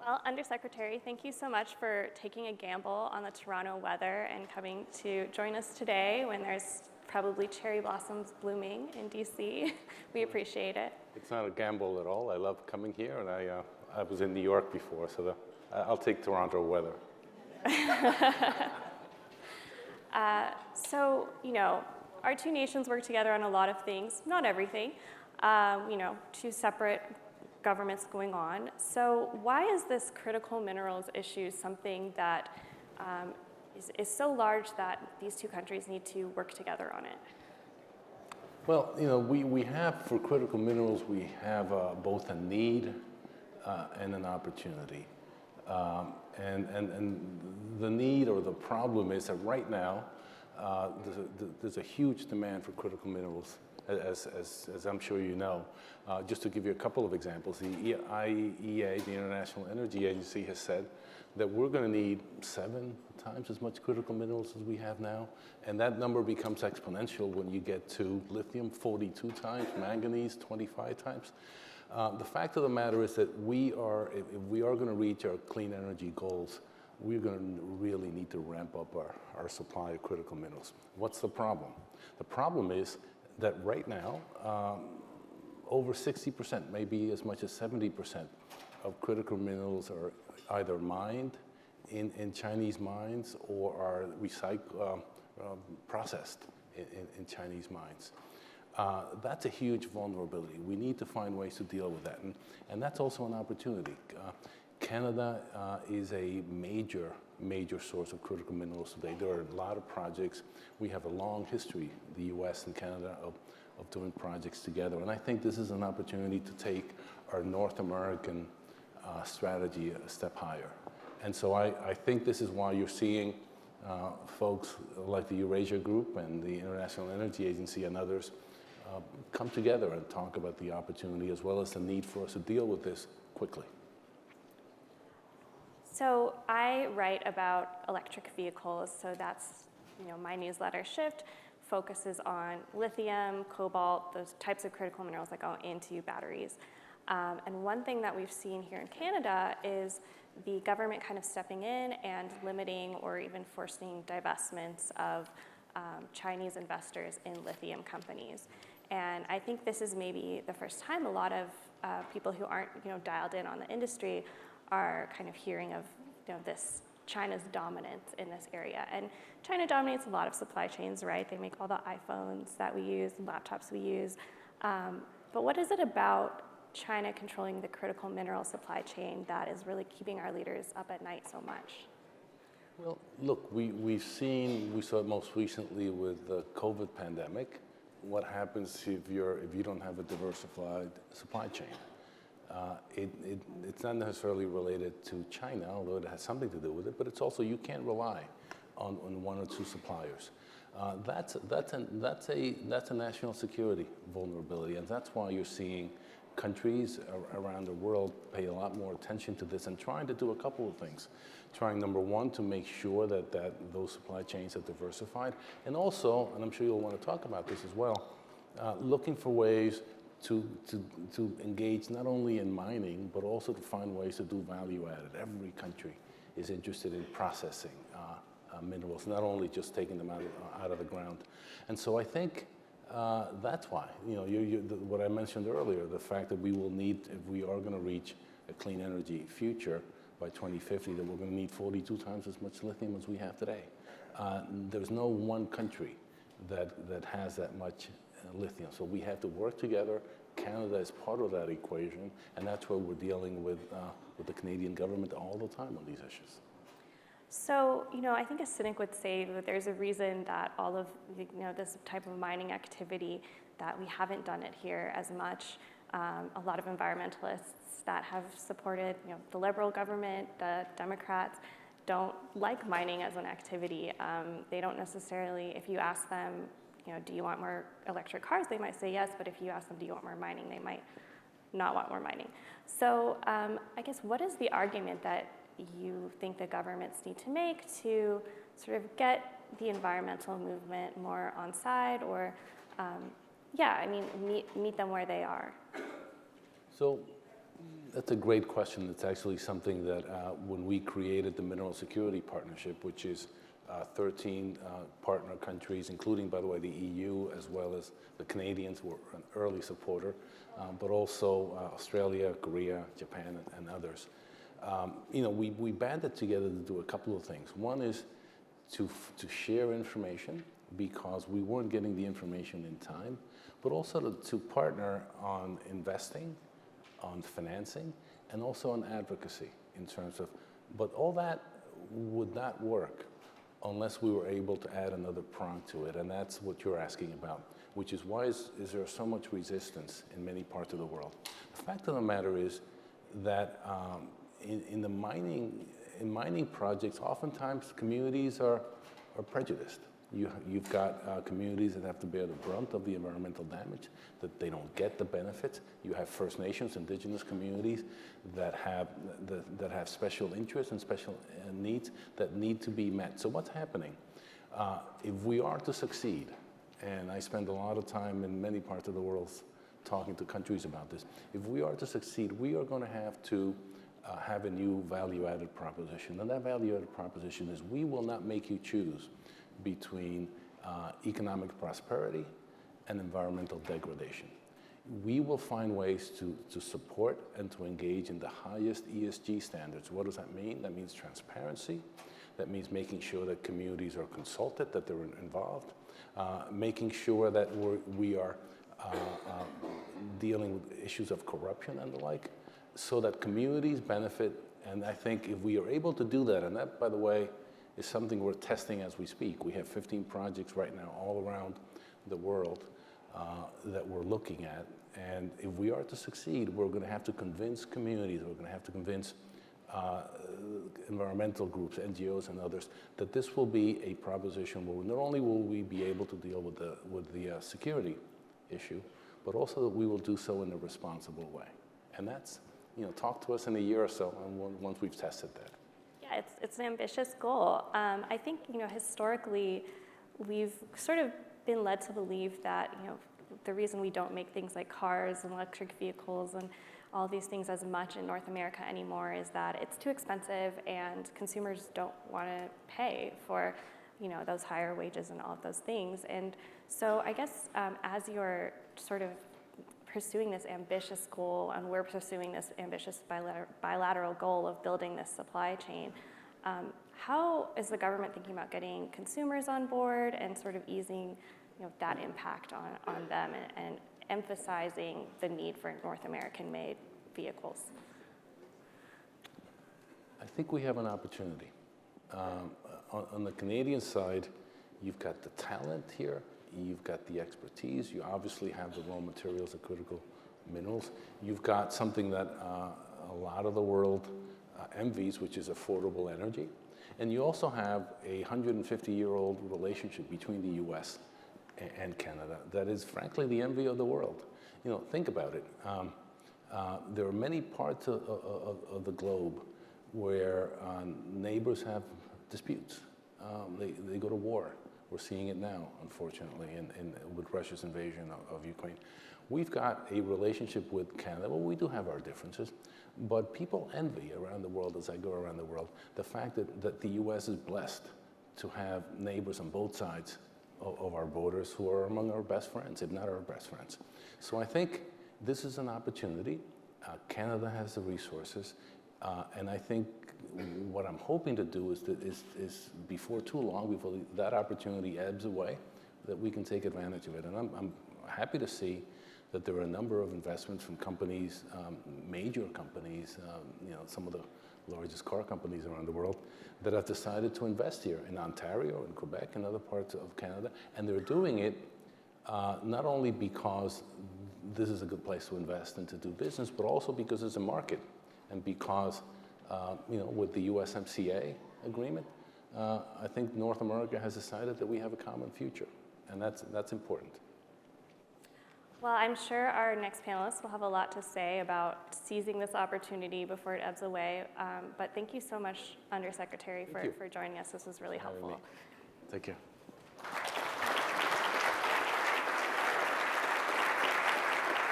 Well, Undersecretary, thank you so much for taking a gamble on the Toronto weather and coming to join us today when there's probably cherry blossoms blooming in DC. We appreciate it. It's not a gamble at all. I love coming here, and I was in New York before, so I'll take Toronto weather. So, our two nations work together on a lot of things, not everything, two separate governments going on. So why is this critical minerals issue something that is so large that these two countries need to work together on it? Well, we have, for critical minerals, we have both a need and an opportunity. And the need or the problem is that right now, there's a huge demand for critical minerals, as I'm sure you know. Just to give you a couple of examples, the IEA, the International Energy Agency, has said that we're going to need 7 times as much critical minerals as we have now, and that number becomes exponential when you get to lithium, 42 times, manganese, 25 times. The fact of the matter is that if we are going to reach our clean energy goals, we're going to really need to ramp up our supply of critical minerals. What's the problem? The problem is that right now, over 60%, maybe as much as 70% of critical minerals are either mined in Chinese mines or are processed in Chinese mines. That's a huge vulnerability. We need to find ways to deal with that, and that's also an opportunity. Canada is a major source of critical minerals today. There are a lot of projects. We have a long history, the US and Canada, of doing projects together, and I think this is an opportunity to take our North American strategy a step higher. And so I think this is why you're seeing folks like the Eurasia Group and the International Energy Agency and others come together and talk about the opportunity as well as the need for us to deal with this quickly. So I write about electric vehicles, so that's, my newsletter Shift focuses on lithium, cobalt, those types of critical minerals that go into batteries. And one thing that we've seen here in Canada is the government kind of stepping in and limiting or even forcing divestments of Chinese investors in lithium companies. And I think this is maybe the first time a lot of people who aren't dialed in on the industry are kind of hearing of this China's dominance in this area. And China dominates a lot of supply chains, right? They make all the iPhones that we use, laptops we use. But what is it about China controlling the critical mineral supply chain that is really keeping our leaders up at night so much? Well, look, we saw it most recently with the COVID pandemic. What happens if you don't have a diversified supply chain? It's not necessarily related to China, although it has something to do with it, but it's also you can't rely on 1 or 2 suppliers. That's a national security vulnerability, and that's why you're seeing countries around the world pay a lot more attention to this and trying to do a couple of things. Trying, number one, to make sure that those supply chains are diversified, and also, and I'm sure you'll want to talk about this as well, looking for ways to engage not only in mining, but also to find ways to do value added. Every country is interested in processing minerals, not only just taking them out of the ground. And so I think that's why, what I mentioned earlier, the fact that we will need, if we are going to reach a clean energy future by 2050, that we're going to need 42 times as much lithium as we have today. There's no one country that has that much lithium. So we have to work together. Canada is part of that equation, and that's where we're dealing with the Canadian government all the time on these issues. So, I think a cynic would say that there's a reason that all of this type of mining activity, that we haven't done it here as much. A lot of environmentalists that have supported the Liberal government, the Democrats, don't like mining as an activity. They don't necessarily, if you ask them, do you want more electric cars? They might say yes, but if you ask them, do you want more mining? They might not want more mining. So I guess what is the argument that you think the governments need to make to sort of get the environmental movement more on side, or meet them where they are? So That's a great question. It's actually something that when we created the Mineral Security Partnership, which is 13 partner countries, including, by the way, the EU, as well as the Canadians were an early supporter, but also Australia, Korea, Japan, and others. We banded together to do a couple of things. One is to share information because we weren't getting the information in time, but also to partner on investing, on financing, and also on advocacy in terms of, but all that would not work unless we were able to add another prong to it, and that's what you're asking about, which is why is there so much resistance in many parts of the world? The fact of the matter is that in mining projects, oftentimes communities are prejudiced. You've got communities that have to bear the brunt of the environmental damage, that they don't get the benefits. You have First Nations, indigenous communities that have special interests and special needs that need to be met. So what's happening? If we are to succeed, and I spend a lot of time in many parts of the world talking to countries about this, if we are to succeed, we are going to have a new value-added proposition. And that value-added proposition is we will not make you choose between economic prosperity and environmental degradation. We will find ways to support and to engage in the highest ESG standards. What does that mean? That means transparency. That means making sure that communities are consulted, that they're involved, making sure that we are dealing with issues of corruption and the like, so that communities benefit. And I think if we are able to do that, and that, by the way, is something we're testing as we speak. We have 15 projects right now all around the world that we're looking at. And if we are to succeed, we're going to have to convince communities, we're going to have to convince environmental groups, NGOs and others, that this will be a proposition where not only will we be able to deal with the security issue, but also that we will do so in a responsible way. And that's, talk to us in a year or so and once we've tested that. Yeah, it's an ambitious goal. I think, historically, we've sort of been led to believe that, the reason we don't make things like cars and electric vehicles and all these things as much in North America anymore is that it's too expensive and consumers don't want to pay for, those higher wages and all of those things. And so I guess as you're sort of pursuing this ambitious goal, and we're pursuing this ambitious bilateral goal of building this supply chain, how is the government thinking about getting consumers on board and sort of easing that impact on them and emphasizing the need for North American-made vehicles? I think we have an opportunity. On the Canadian side, you've got the talent here. You've got the expertise. You obviously have the raw materials, the critical minerals. You've got something that a lot of the world envies, which is affordable energy. And you also have a 150-year-old relationship between the U.S. and Canada that is, frankly, the envy of the world. Think about it. There are many parts of the globe where neighbors have disputes. They go to war. We're seeing it now, unfortunately, with Russia's invasion of Ukraine. We've got a relationship with Canada. Well, we do have our differences, but people envy around the world, as I go around the world, the fact that the U.S. is blessed to have neighbors on both sides of our borders who are among our best friends, if not our best friends. So I think this is an opportunity. Canada has the resources, and I think what I'm hoping to do is before too long, before that opportunity ebbs away, that we can take advantage of it. And I'm happy to see that there are a number of investments from companies, major companies, some of the largest car companies around the world, that have decided to invest here in Ontario, in Quebec, and other parts of Canada. And they're doing it not only because this is a good place to invest and to do business, but also because it's a market, and because with the USMCA agreement, I think North America has decided that we have a common future, and that's important. Well, I'm sure our next panelists will have a lot to say about seizing this opportunity before it ebbs away. But thank you so much, Undersecretary, for joining us. This was really helpful. Thank you.